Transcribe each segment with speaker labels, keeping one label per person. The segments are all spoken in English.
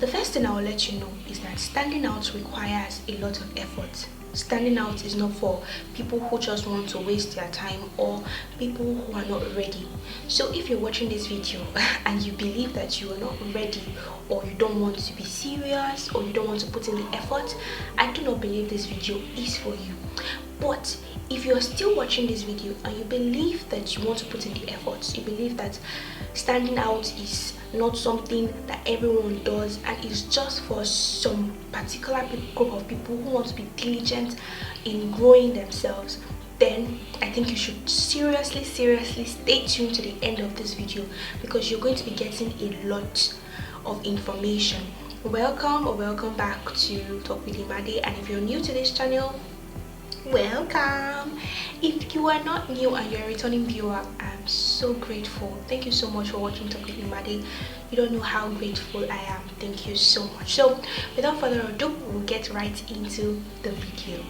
Speaker 1: The first thing I will let you know is that standing out requires a lot of effort. Standing out is not for people who just want to waste their time or people who are not ready. So if you're watching this video and you believe that you are not ready, or you don't want to be serious, or you don't want to put in the effort, I do not believe this video is for you. But if you are still watching this video and you believe that you want to put in the efforts, you believe that standing out is not something that everyone does and it's just for some particular group of people who want to be diligent in growing themselves, then I think you should seriously stay tuned to the end of this video, because you're going to be getting a lot of information. Welcome or welcome back to Talk with Imade, and if you're new to this channel, welcome. If you are not new and you're a returning viewer, I'm so grateful. Thank you so much for watching Talk with Imade. You don't know how grateful I am. Thank you so much. So without further ado, we'll get right into the video.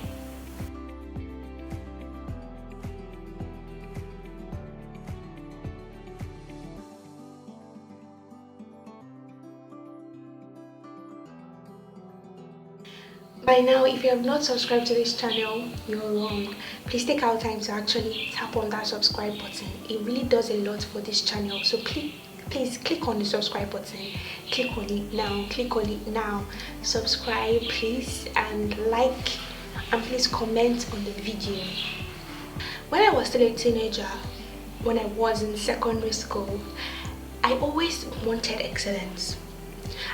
Speaker 1: By now, if you have not subscribed to this channel, you're wrong. Please take out time to actually tap on that subscribe button. It really does a lot for this channel. So please click on the subscribe button. Click on it now. Click on it now. Subscribe, please, and like, and please comment on the video. When I was still a teenager, when I was in secondary school, I always wanted excellence.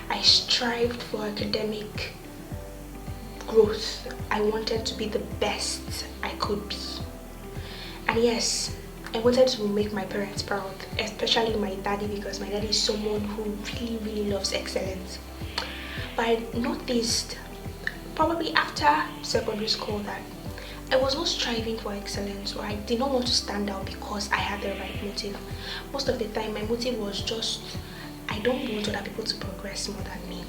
Speaker 1: I strived for academic growth. I wanted to be the best I could be. And yes, I wanted to make my parents proud, especially my daddy, because my daddy is someone who really loves excellence. But I noticed probably after secondary school that I was not striving for excellence, or I did not want to stand out because I had the right motive. Most of the time my motive was just, I don't want other people to progress more than me.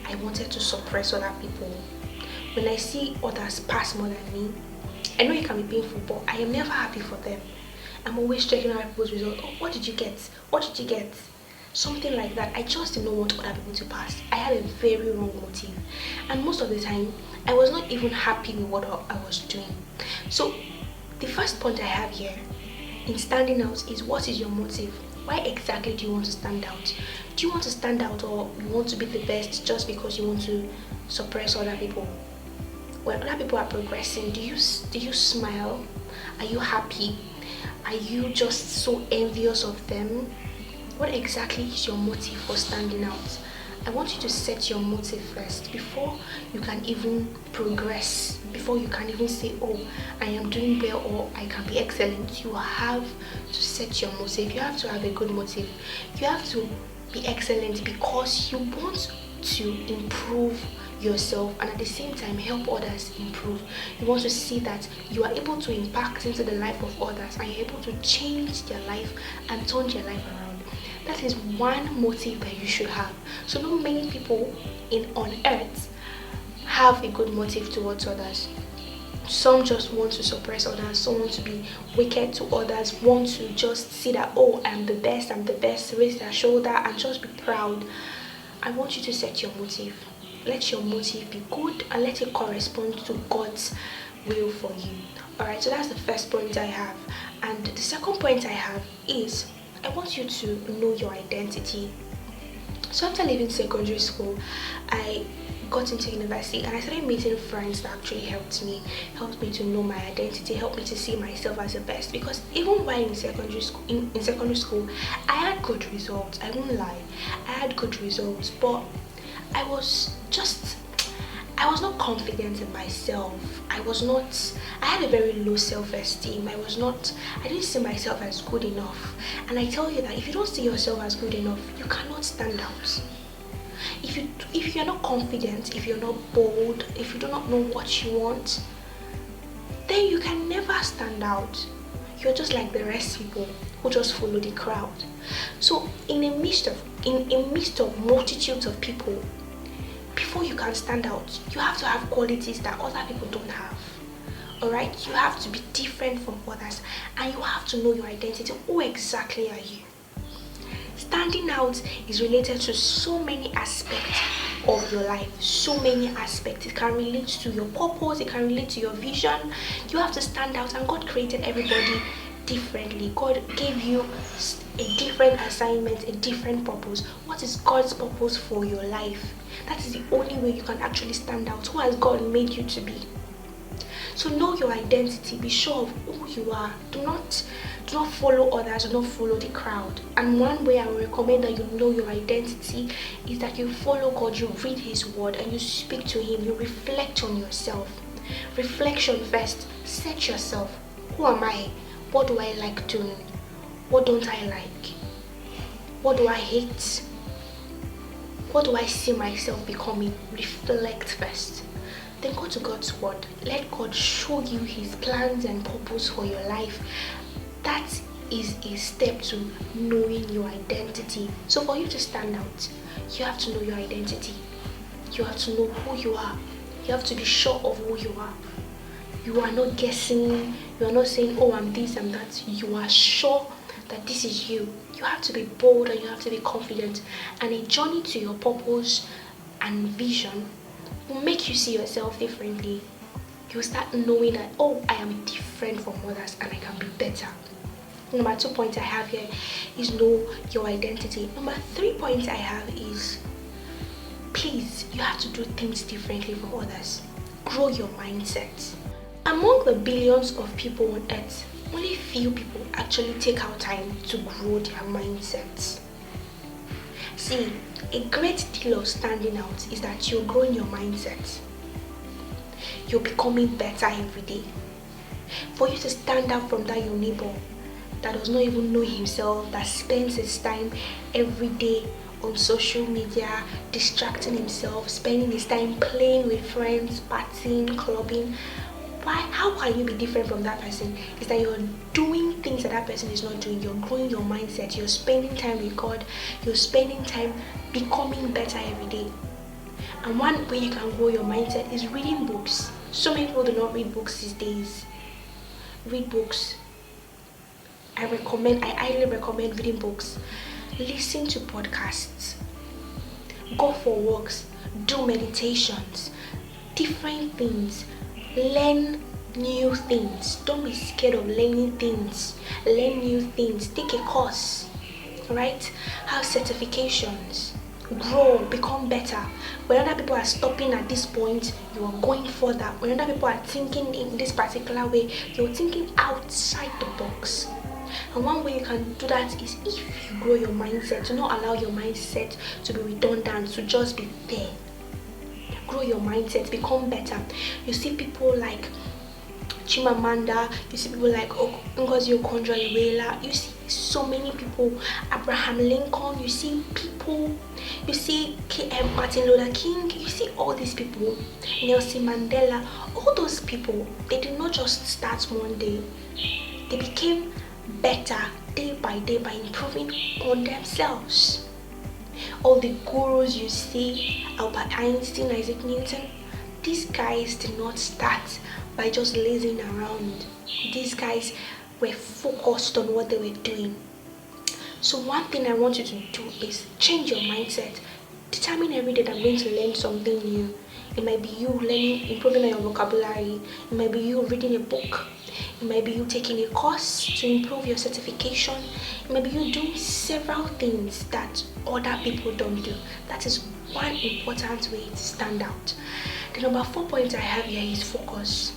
Speaker 1: I wanted to suppress other people. When I see others pass more than me, I know it can be painful, but I am never happy for them. I'm always checking other people's results. Oh, what did you get? What did you get? Something like that. I just did not want other people to pass. I had a very wrong motive. And most of the time, I was not even happy with what I was doing. So, the first point I have here in standing out is, what is your motive? Why exactly do you want to stand out? Do you want to stand out, or you want to be the best just because you want to suppress other people? When other people are progressing, do you smile? Are you happy? Are you just so envious of them? What exactly is your motive for standing out? I want you to set your motive first before you can even progress, before you can even say, oh, I am doing well or I can be excellent. You have to set your motive. You have to have a good motive. You have to be excellent because you want to improve yourself and at the same time help others improve. You want to see that you are able to impact into the life of others and you're able to change their life and turn their life around. That is one motive that you should have. So not many people on earth have a good motive towards others. Some just want to suppress others, some want to be wicked to others, want to just see that, oh, I'm the best, raise their shoulder and just be proud. I want you to set your motive. Let your motive be good and let it correspond to God's will for you. Alright, so that's the first point I have. And the second point I have is, I want you to know your identity. So after leaving secondary school, I got into university and I started meeting friends that actually helped me to know my identity, helped me to see myself as the best. Because even while in secondary school, I had good results. I won't lie, I had good results, but I was not confident in myself. I had a very low self-esteem. I didn't see myself as good enough. And I tell you that if you don't see yourself as good enough, you cannot stand out. If you're not confident, if you're not bold, if you do not know what you want, then you can never stand out. You're just like the rest of people who just follow the crowd. So in a midst of multitudes of people, before you can stand out, you have to have qualities that other people don't have. Alright, you have to be different from others and you have to know your identity. Who exactly are you? Standing out is related to so many aspects of your life, so many aspects. It can relate to your purpose, it can relate to your vision. You have to stand out, and God created everybody differently. God gave you a different assignment, a different purpose. What is God's purpose for your life? That is the only way you can actually stand out. Who has God made you to be? So know your identity, be sure of who you are. Do not follow others, do not follow the crowd. And one way I would recommend that you know your identity is that you follow God, you read His word, and you speak to Him, you reflect on yourself. Reflection first. Set yourself. Who am I? What do I like doing? What don't I like? What do I hate? What do I see myself becoming? Reflect first. Then go to God's word. Let God show you His plans and purpose for your life. That is a step to knowing your identity. So for you to stand out, you have to know your identity. You have to know who you are. You have to be sure of who you are. You are not guessing. You are not saying, oh, I'm this, I'm that. You are sure that this is you. You have to be bold and you have to be confident. And a journey to your purpose and vision will make you see yourself differently. You'll start knowing that, oh, I am different from others and I can be better. Number 2 point I have here is know your identity. Number 3 point I have is, please, you have to do things differently from others. Grow your mindset. Among the billions of people on earth, only few people actually take out time to grow their mindsets. See, a great deal of standing out is that you're growing your mindset. You're becoming better every day. For you to stand out from that your neighbor that does not even know himself, that spends his time every day on social media, distracting himself, spending his time playing with friends, partying, clubbing. Why? How can you be different from that person? It's that you're doing things that person is not doing. You're growing your mindset. You're spending time with God. You're spending time becoming better every day. And one way you can grow your mindset is reading books. So many people do not read books these days. Read books. I highly recommend reading books. Listen to podcasts. Go for walks. Do meditations. Different things. Learn new things. Don't be scared of learning things. Learn new things. Take a course. Right? Have certifications. Grow. Become better. When other people are stopping at this point, you are going further. When other people are thinking in this particular way, you're thinking outside the box. And one way you can do that is if you grow your mindset. Do not allow your mindset to be redundant, to just be there. Grow your mindset, become better. You see people like Chimamanda, you see people like Ngozi Okonjo-Iweala, you see so many people, Abraham Lincoln, you see people, you see Martin Luther King, you see all these people, Nelson Mandela, all those people, they did not just start one day. They became better day by day by improving on themselves. All the gurus you see, Albert Einstein, Isaac Newton, these guys did not start by just lazing around. These guys were focused on what they were doing. So one thing I want you to do is change your mindset. Determine every day that I'm going to learn something new. It might be you learning, improving on your vocabulary. It might be you reading a book. It might be you taking a course to improve your certification. It might be you doing several things that other people don't do. That is one important way to stand out. The number 4 point I have here is focus.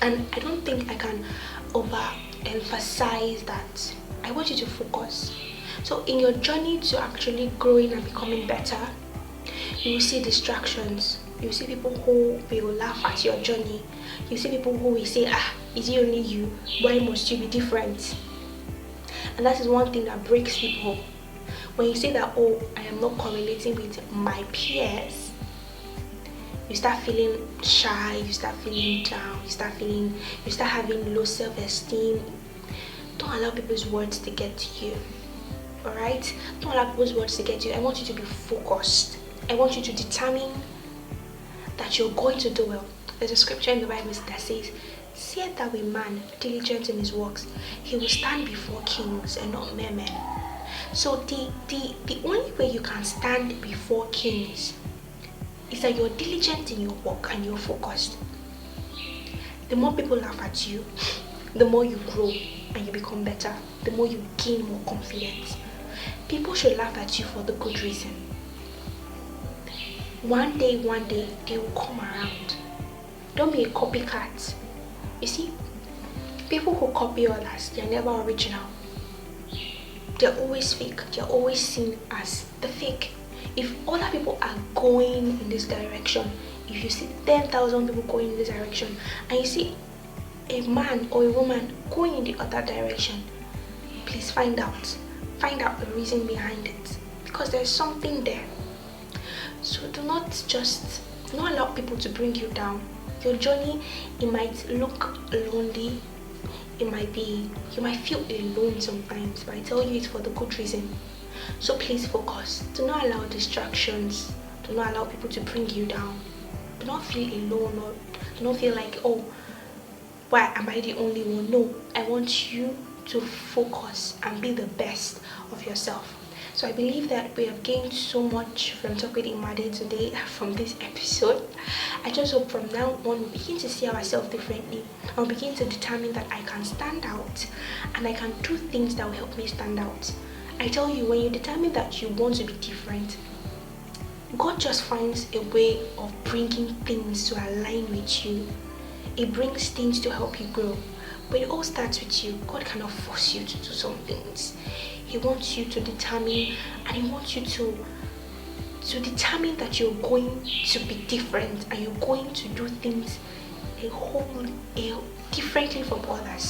Speaker 1: And I don't think I can overemphasize that. I want you to focus. So in your journey to actually growing and becoming better, you will see distractions. You see people who will laugh at your journey. You see people who will say, is it only you? Why must you be different? And that is one thing that breaks people. When you say that, oh, I am not correlating with my peers, you start feeling shy, you start feeling down, you start having low self-esteem. Don't allow people's words to get to you. Alright? Don't allow people's words to get to you. I want you to be focused. I want you to determine that you're going to do well. There's a scripture in the Bible that says, "Seeth thou a man diligent in his works, he will stand before kings and not mere men." So the only way you can stand before kings is that you're diligent in your work and you're focused. The more people laugh at you, the more you grow and you become better, the more you gain more confidence. People should laugh at you for the good reason. One day, they will come around. Don't be a copycat. You see, people who copy others, they're never original. They're always fake. They're always seen as the fake. If other people are going in this direction, if you see 10,000 people going in this direction, and you see a man or a woman going in the other direction, please find out the reason behind it, because there's something there. So do not allow people to bring you down. Your journey, it might look lonely, you might feel alone sometimes, but I tell you it's for the good reason. So please focus. Do not allow distractions. Do not allow people to bring you down. Do not feel alone, or do not feel like, oh, why am I the only one? No, I want you to focus and be the best of yourself. So I believe that we have gained so much from Talk with Imade today, from this episode. I just hope from now on we begin to see ourselves differently and begin to determine that I can stand out and I can do things that will help me stand out. I tell you, when you determine that you want to be different, God just finds a way of bringing things to align with you. It brings things to help you grow. But it all starts with you. God cannot force you to do some things. He wants you to determine, and He wants you to determine that you're going to be different and you're going to do things differently from others.